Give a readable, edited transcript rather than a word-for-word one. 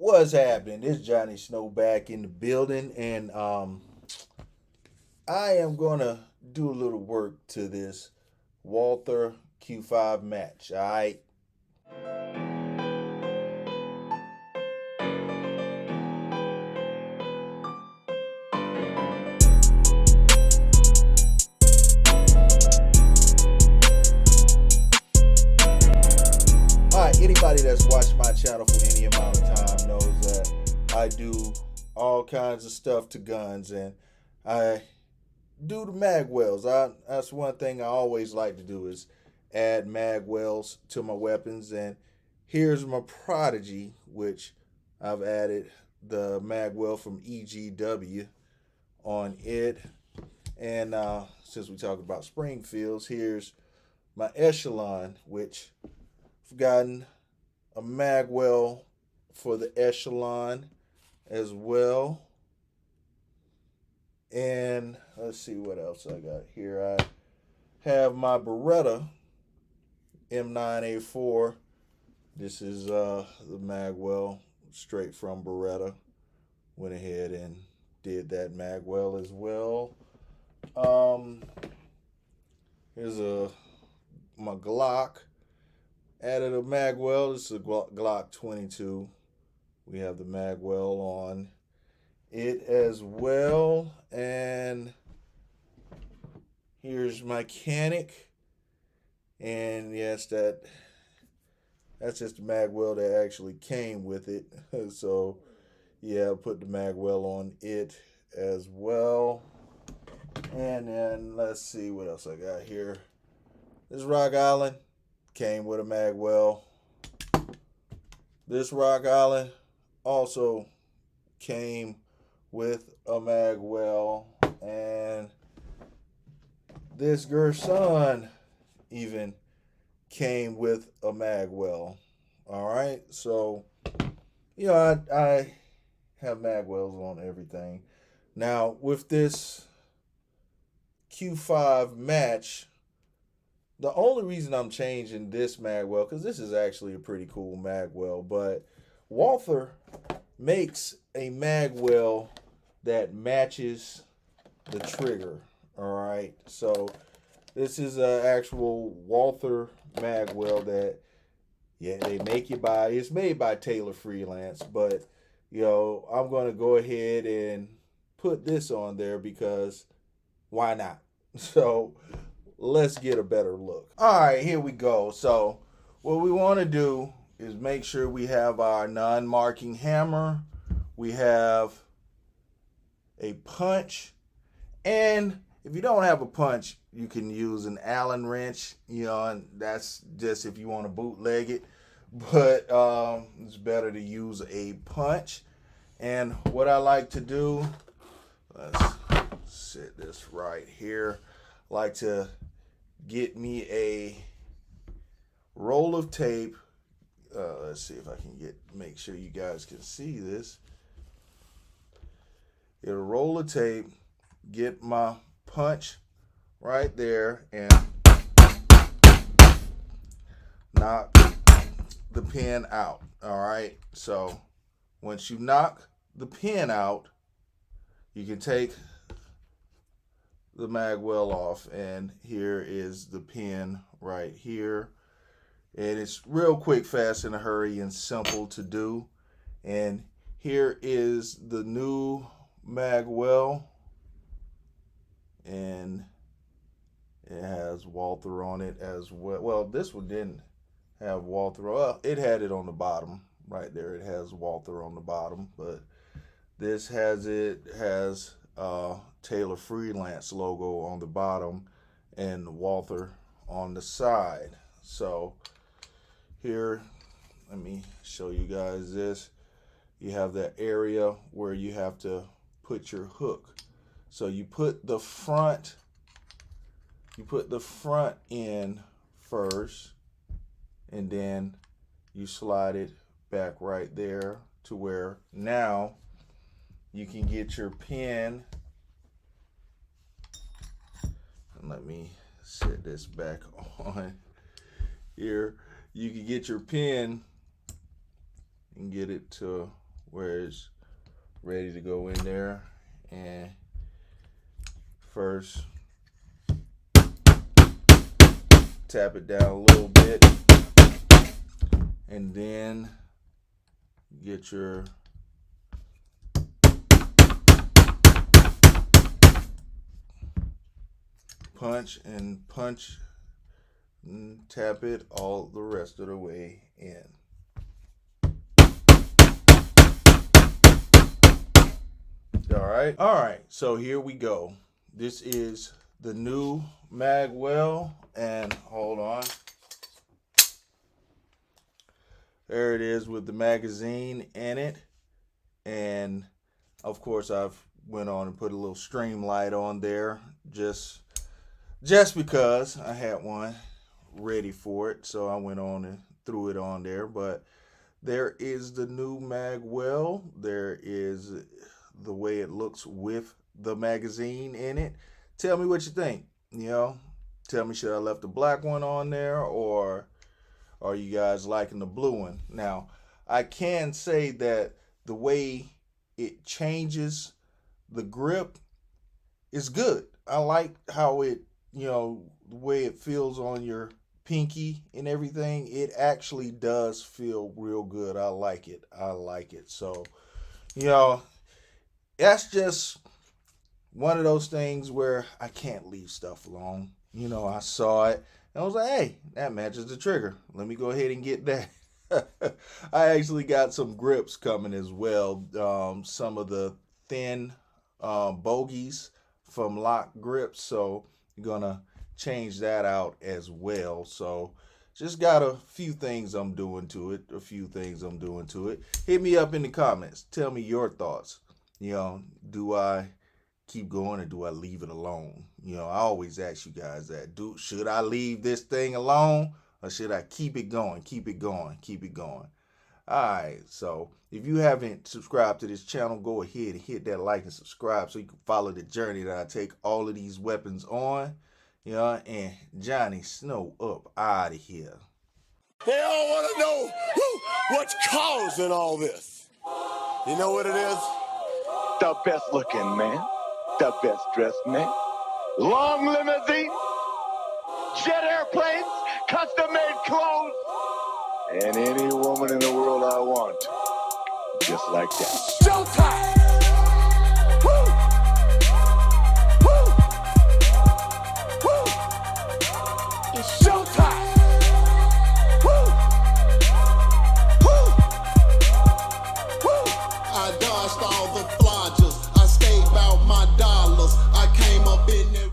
What's happening? This Johnny Snow back in the building, and I am gonna do a little work to this Walther Q5 match. All right. All right. Anybody that's watched my channel for any amount of time knows that I do all kinds of stuff to guns, and I do the magwells. That's one thing I always like to do is add magwells to my weapons. And here's my prodigy, which I've added the magwell from EGW on it. And since we talk about Springfields, here's my Echelon, which I've gotten a magwell for the Echelon as well. And let's see what else I got here. I have my Beretta M9A4. This is the magwell straight from Beretta. Went ahead and did that magwell as well. Here's my Glock. Added a magwell. This is a Glock 22. We have the magwell on it as well. And here's my Canic. And yes, that's just the magwell that actually came with it. So yeah, I put the magwell on it as well. And then let's see what else I got here. This Rock Island came with a magwell. This Rock Island also came with a magwell, and this Gerson even came with a magwell. All right, so you know I have magwells on everything. Now with this Q5 match, the only reason I'm changing this magwell, because this is actually a pretty cool magwell, but Walther makes a magwell that matches the trigger. All right, so this is an actual Walther magwell that, yeah, they make you buy. It's made by Taylor Freelance, but you know, I'm gonna go ahead and put this on there because why not? So let's get a better look. All right, here we go. So what we want to do is make sure we have our non-marking hammer. We have a punch. And if you don't have a punch, you can use an Allen wrench, you know, and that's just if you want to bootleg it. But it's better to use a punch. And what I like to do, let's set this right here. I like to get me a roll of tape. Let's see if I can make sure you guys can see this. Get a roll of tape, get my punch right there, and knock the pin out. All right, so once you knock the pin out, you can take the magwell off, and here is the pin right here. And it's real quick, fast, in a hurry, and simple to do. And here is the new magwell, and it has Walther on it as well. Well, this one didn't have Walther. Well, it had it on the bottom right there. It has Walther on the bottom, but this has Taylor Freelance logo on the bottom and Walther on the side. So here, let me show you guys this. You have that area where you have to put your hook. So you put the front in first, and then you slide it back right there to where now you can get your pin. And let me set this back on here. You can get your pin and get it to where it's ready to go in there. And first, tap it down a little bit, and then get your punch and tap it all the rest of the way in. All right, so here we go. This is the new Magwell, and hold on. There it is with the magazine in it. And of course I've went on and put a little stream light on there just because I had one ready for it. So I went on and threw it on there. But there is the new Magwell. There is the way it looks with the magazine in it. Tell me what you think. You know, tell me, should I left the black one on there, or are you guys liking the blue one? Now, I can say that the way it changes the grip is good. I like how it, you know, the way it feels on your pinky and everything. It actually does feel real good. I like it. So, you know, that's just one of those things where I can't leave stuff alone. You know, I saw it and I was like, hey, that matches the trigger. Let me go ahead and get that. I actually got some grips coming as well. Some of the thin bogies from Lock Grips. So I'm gonna change that out as well. So just got a few things I'm doing to it. Hit me up in the comments. Tell me your thoughts. You know, do I keep going or do I leave it alone? You know, I always ask you guys that. Should I leave this thing alone or should I keep it going? All right, so if you haven't subscribed to this channel, go ahead and hit that like and subscribe so you can follow the journey that I take all of these weapons on. You know, and Johnny Snow up out of here. They all want to know what's causing all this. You know what it is? The best looking man, the best dressed man, long limousine, jet airplanes, custom made clothes, and any woman in the world I want, just like that. Showtime! Woo! Woo! Woo! It's showtime! Woo! Woo! Woo! I dodged all the flodgers. I stayed about my dollars. I came up in there.